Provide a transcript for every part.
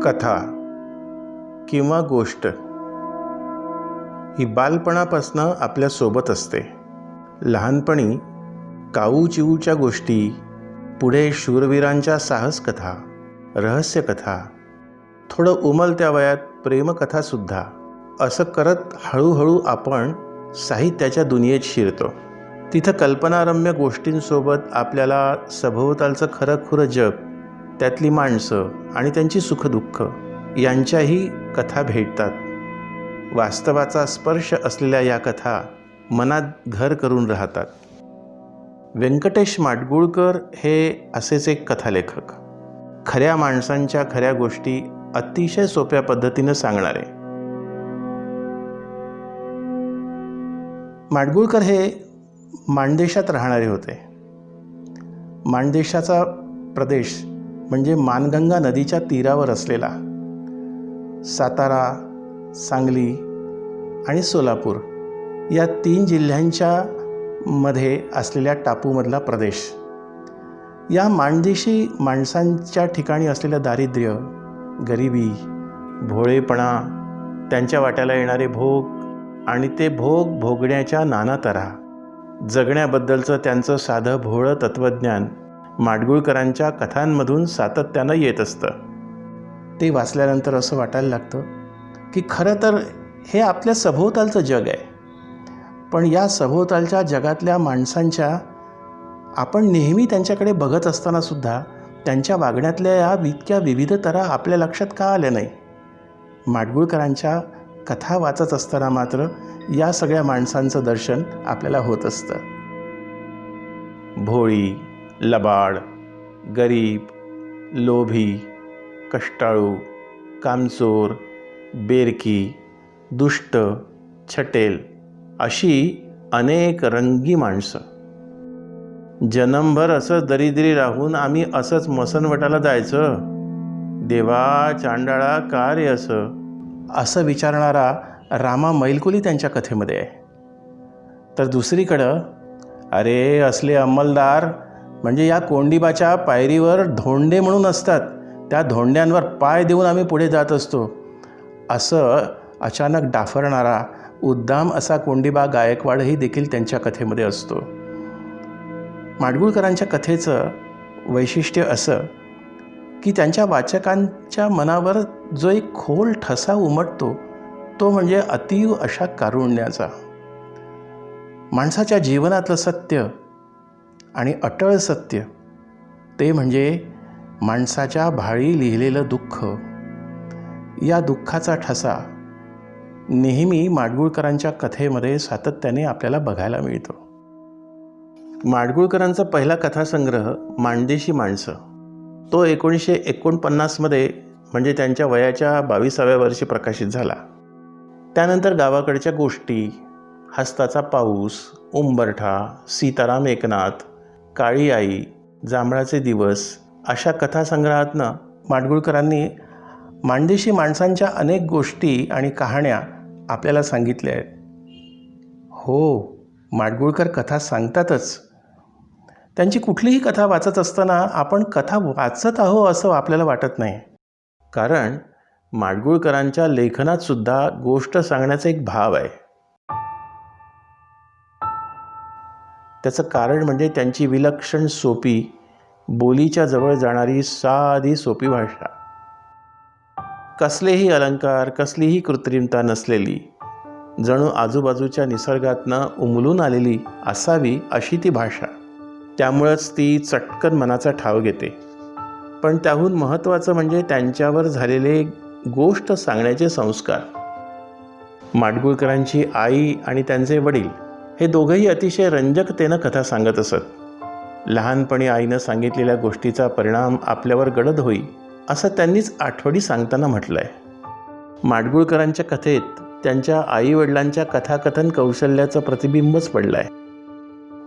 कथा किंवा गोष्ट ही बालपणापासून आपल्यासोबत असते. लहानपणी काऊ चिऊच्या गोष्टी, पुढे शूरवीरांच्या साहस कथा, रहस्यकथा, थोडं उमलत्या वयात प्रेमकथासुद्धा, असं करत हळूहळू आपण साहित्याच्या दुनियेत शिरतो. तिथं कल्पनारम्य गोष्टींसोबत आपल्याला सभोवतालचं खरंखुरं जग, त्यातली माणसं आणि त्यांची सुखदुःख यांच्याही कथा भेटतात. वास्तवाचा स्पर्श असलेल्या या कथा मनात घर करून राहतात. व्यंकटेश माडगूळकर हे असेच एक कथालेखक, खऱ्या माणसांच्या खऱ्या गोष्टी अतिशय सोप्या पद्धतीनं सांगणारे. माडगूळकर हे माणदेशात राहणारे होते. माणदेशाचा प्रदेश म्हणजे मानगंगा नदीच्या तीरावर असलेला सातारा, सांगली आणि सोलापूर या 3 जिल्ह्यांच्या मध्ये असलेल्या टापूमधला प्रदेश. या माणदेशी माणसांच्या ठिकाणी असलेलं दारिद्र्य, गरिबी, भोळेपणा, त्यांच्या वाट्याला येणारे भोग आणि ते भोग भोगण्याच्या नाना तऱ्हा, जगण्याबद्दलचं त्यांचं साधं भोळं तत्त्वज्ञान माडगूळकरांच्या कथांमधून सातत्यानं येत असतं. ते वाचल्यानंतर असं वाटायला लागतं की खरं तर हे आपल्या सभोवतालचं जग आहे, पण या सभोवतालच्या जगातल्या माणसांच्या आपण नेहमी त्यांच्याकडे बघत असतानासुद्धा त्यांच्या वागण्यातल्या या इतक्या विविध तऱ्हा आपल्या लक्षात का आल्या नाही. माडगूळकरांच्या कथा वाचत असताना मात्र या सगळ्या माणसांचं दर्शन आपल्याला होत असतं. भोळी, लबाड, गरीब, लोभी, कष्टाळू, कामचोर, बेरकी, दुष्ट, छटेल अशी अनेक रंगी माणसं. जन्मभर असं दरिद्री राहून आम्ही असंच मसनवटाला जायचं, देवा चांडाळा का रे असं विचारणारा रामा मैलकुली त्यांच्या कथेमध्ये आहे. तर दुसरीकडं अरे असले अंमलदार म्हणजे या कोंडीबाच्या पायरीवर धोंडे म्हणून असतात, त्या धोंड्यांवर पाय देऊन आम्ही पुढे जात असतो, असं अचानक डाफरणारा उद्दाम असा कोंडीबा गायकवाडही देखील त्यांच्या कथेमध्ये असतो. माडगूळकरांच्या कथेचं वैशिष्ट्य असं की त्यांच्या वाचकांच्या मनावर जो एक खोल ठसा उमटतो तो म्हणजे अतीव अशा कारुण्याचा. माणसाच्या जीवनातलं सत्य आणि अटळ सत्य ते म्हणजे माणसाच्या भाळी लिहिलेलं दुःख. या दुःखाचा ठसा नेहमी माडगूळकरांच्या कथेमध्ये सातत्याने आपल्याला बघायला मिळतो. माडगूळकरांचा पहिला कथासंग्रह माणदेशी माणसं तो 1949 म्हणजे त्यांच्या वयाच्या 22व्या वर्षी प्रकाशित झाला. त्यानंतर गावाकडच्या गोष्टी, हस्ताचा पाऊस, उंबरठा, सीताराम एकनाथ, काळी आई, जांभळाचे दिवस अशा कथासंग्रहातनं माडगूळकरांनी माणदेशी माणसांच्या अनेक गोष्टी आणि कहाण्या आपल्याला सांगितल्या आहेत. हो, माडगूळकर कथा सांगतातच. त्यांची कुठलीही कथा वाचत असताना आपण कथा वाचत आहो असं आपल्याला वाटत नाही, कारण माडगूळकरांच्या लेखनात सुद्धा गोष्ट सांगण्याचा एक भाव आहे. त्याचं कारण म्हणजे त्यांची विलक्षण सोपी, बोलीच्या जवळ जाणारी साधी सोपी भाषा. कसलेही अलंकार, कसलीही कृत्रिमता नसलेली, जणू आजूबाजूच्या निसर्गातनं उमलून आलेली असावी अशी ती भाषा. त्यामुळंच ती चटकन मनाचा ठाव घेते. पण त्याहून महत्त्वाचं म्हणजे त्यांच्यावर झालेले गोष्ट सांगण्याचे संस्कार. माडगूळकरांची आई आणि त्यांचे वडील हे दोघंही अतिशय रंजकतेनं कथा सांगत असत. लहानपणी आईनं सांगितलेल्या गोष्टीचा परिणाम आपल्यावर गडद होई असं त्यांनीच आठवडी सांगताना म्हटलं आहे. माडगूळकरांच्या कथेत त्यांच्या आईवडिलांच्या कथाकथन कौशल्याचं प्रतिबिंबच पडलं आहे.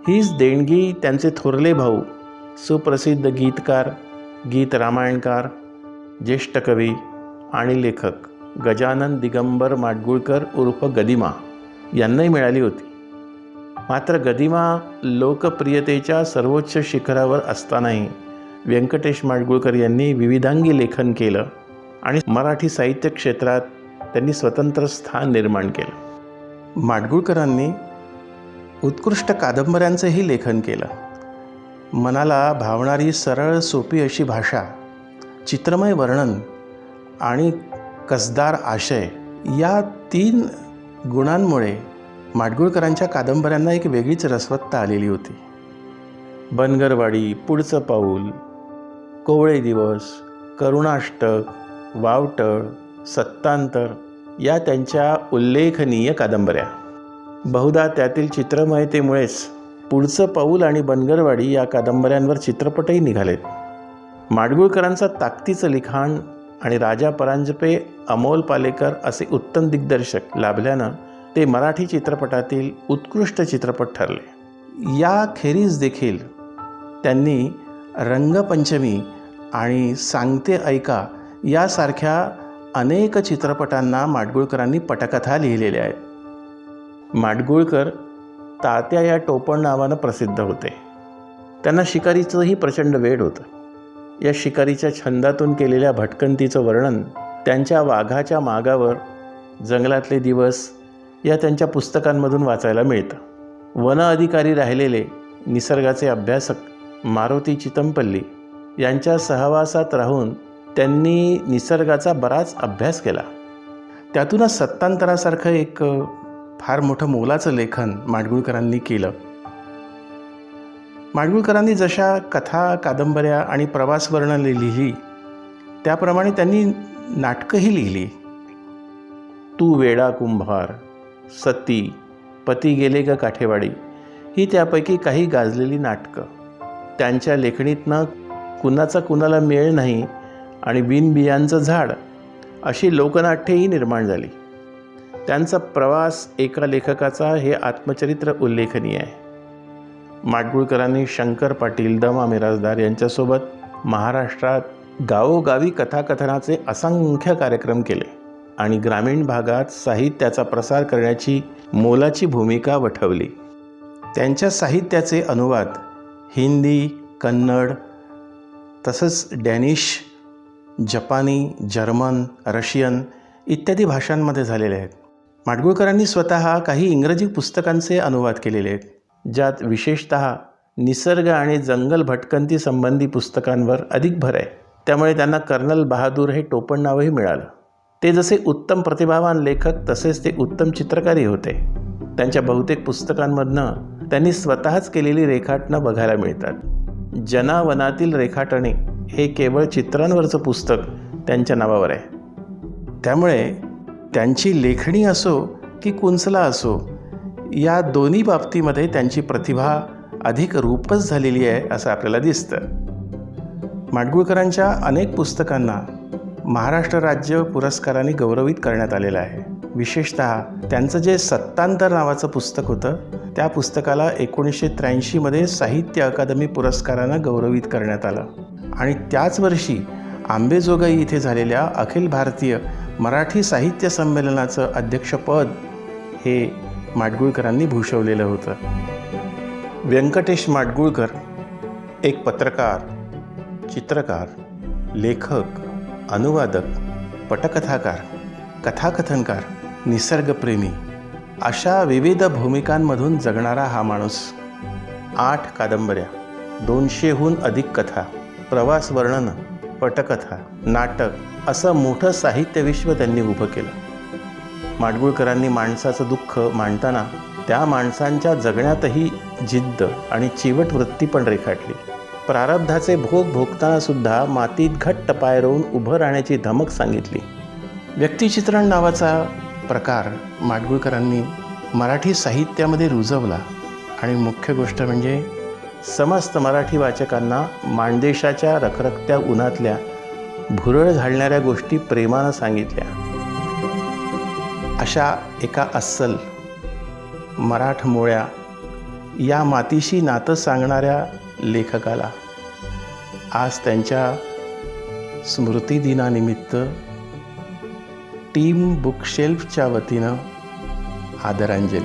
हीच देणगी त्यांचे थोरले भाऊ, सुप्रसिद्ध गीतकार, गीत रामायणकार, ज्येष्ठ कवी आणि लेखक गजानन दिगंबर माडगूळकर उर्फ गदिमा यांनाही मिळाली होती. मात्र गदिमा लोकप्रियतेच्या सर्वोच्च शिखरावर असतानाही व्यंकटेश माडगूळकर यांनी विविधांगी लेखन केलं आणि मराठी साहित्य क्षेत्रात त्यांनी स्वतंत्र स्थान निर्माण केलं. माडगूळकरांनी उत्कृष्ट कादंबऱ्यांचंही लेखन केलं. मनाला भावणारी सरळ सोपी अशी भाषा, चित्रमय वर्णन आणि कसदार आशय या 3 गुणांमुळे माडगूळकरांच्या कादंबऱ्यांना एक वेगळीच रसवत्ता आलेली होती. बनगरवाडी, पुढचं पाऊल, कोवळे दिवस, करुणाष्टक, वावटळ, सत्तांतर या त्यांच्या उल्लेखनीय कादंबऱ्या. बहुधा त्यातील चित्रमयतेमुळेच पुढचं पाऊल आणि बनगरवाडी या कादंबऱ्यांवर चित्रपटही निघालेत. माडगूळकरांचं ताकदीचं लिखाण आणि राजा परांजपे, अमोल पालेकर असे उत्तम दिग्दर्शक लाभल्यानं ते मराठी चित्रपटातील उत्कृष्ट चित्रपट ठरले. याखेरीज देखील त्यांनी रंगपंचमी आणि सांगते ऐका यासारख्या अनेक चित्रपटांना माडगूळकरांनी पटकथा लिहिलेल्या आहेत. माडगूळकर तात्या या टोपण नावानं प्रसिद्ध होते. त्यांना शिकारीचंही प्रचंड वेड होतं. या शिकारीच्या छंदातून केलेल्या भटकंतीचं वर्णन त्यांच्या वाघाच्या मागावर, जंगलातले दिवस या त्यांच्या पुस्तकांमधून वाचायला मिळतं. वन अधिकारी राहिलेले निसर्गाचे अभ्यासक मारुती चितमपल्ली यांच्या सहवासात राहून त्यांनी निसर्गाचा बराच अभ्यास केला. त्यातूनच सत्तांतरासारखं एक फार मोठं मोलाचं लेखन माडगूळकरांनी केलं. माडगूळकरांनी जशा कथा, कादंबऱ्या आणि प्रवास वर्णने लिहिली त्याप्रमाणे त्यांनी नाटकंही लिहिली. तू वेडा कुंभार, सती, पती गेले ग काठेवाडी ही त्यापैकी काही गाजलेली नाटकं. त्यांच्या लेखणीतनं कुणाचा कुणाला मेळ नाही आणि बिनबियांचं झाड अशी लोकनाट्येही निर्माण झाली. त्यांचा प्रवास एका लेखकाचा हे आत्मचरित्र उल्लेखनीय आहे. माडगूळकरांनी शंकर पाटील, द मा मिरासदार यांच्यासोबत महाराष्ट्रात गावोगावी कथाकथनाचे असंख्य कार्यक्रम केले आणि ग्रामीण भागात साहित्याचा प्रसार करण्याची मोलाची भूमिका वठवली. त्यांच्या साहित्याचे अनुवाद हिंदी, कन्नड तसंच डॅनिश, जपानी, जर्मन, रशियन इत्यादी भाषांमध्ये झालेले आहेत. माडगूळकरांनी स्वतः काही इंग्रजी पुस्तकांचे अनुवाद केलेले आहेत, ज्यात विशेषतः निसर्ग आणि जंगल भटकंती संबंधी पुस्तकांवर अधिक भर आहे. त्यामुळे त्यांना कर्नल बहादूर हे टोपण नावही मिळालं. ते जसे उत्तम प्रतिभावान लेखक तसेच ते उत्तम चित्रकारही होते. त्यांच्या बहुतेक पुस्तकांमधनं त्यांनी स्वतःच केलेली रेखाटनं बघायला मिळतात. जनावनातील रेखाटणे हे केवळ चित्रांवरचं पुस्तक त्यांच्या नावावर आहे. त्यामुळे त्यांची लेखणी असो की कुंचला असो या दोन्ही बाबतीमध्ये त्यांची प्रतिभा अधिक रूपच झालेली आहे असं आपल्याला दिसतं. माडगूळकरांच्या अनेक पुस्तकांना महाराष्ट्र राज्य पुरस्काराने गौरवित करण्यात आलेलं आहे. विशेषतः त्यांचं जे सत्तांतर नावाचं पुस्तक होतं त्या पुस्तकाला 1983मध्ये साहित्य अकादमी पुरस्कारानं गौरवित करण्यात आलं आणि त्याच वर्षी आंबेजोगाई इथे झालेल्या अखिल भारतीय मराठी साहित्य संमेलनाचं अध्यक्षपद हे माडगूळकरांनी भूषवलेलं होतं. व्यंकटेश माडगूळकर एक पत्रकार, चित्रकार, लेखक, अनुवादक, पटकथाकार, कथाकथनकार, निसर्गप्रेमी अशा विविध भूमिकांमधून जगणारा हा माणूस 8 कादंबऱ्या, 200हून अधिक कथा, प्रवास वर्णनं, पटकथा, नाटक असं मोठं साहित्यविश्व त्यांनी उभं केलं. माडगूळकरांनी माणसाचं दुःख मांडताना त्या माणसांच्या जगण्यातही जिद्द आणि चिवट वृत्ती पण रेखाटली. प्रारब्धाचे भोग भोगताना सुद्धा मातीत घट्ट पाय रोवून उभं राहण्याची धमक सांगितली. व्यक्तिचित्रण नावाचा प्रकार माडगूळकरांनी मराठी साहित्यामध्ये रुजवला आणि मुख्य गोष्ट म्हणजे समस्त मराठी वाचकांना माणदेशाच्या रखरखत्या उन्हातल्या भुरळ घालणाऱ्या गोष्टी प्रेमानं सांगितल्या. अशा एका अस्सल मराठमोळ्या या मातीशी नातं सांगणाऱ्या लेखकाला आज त्यांच्या स्मृतिदिनानिमित्त टीम बुकशेल्फच्या वतीनं आदरांजली.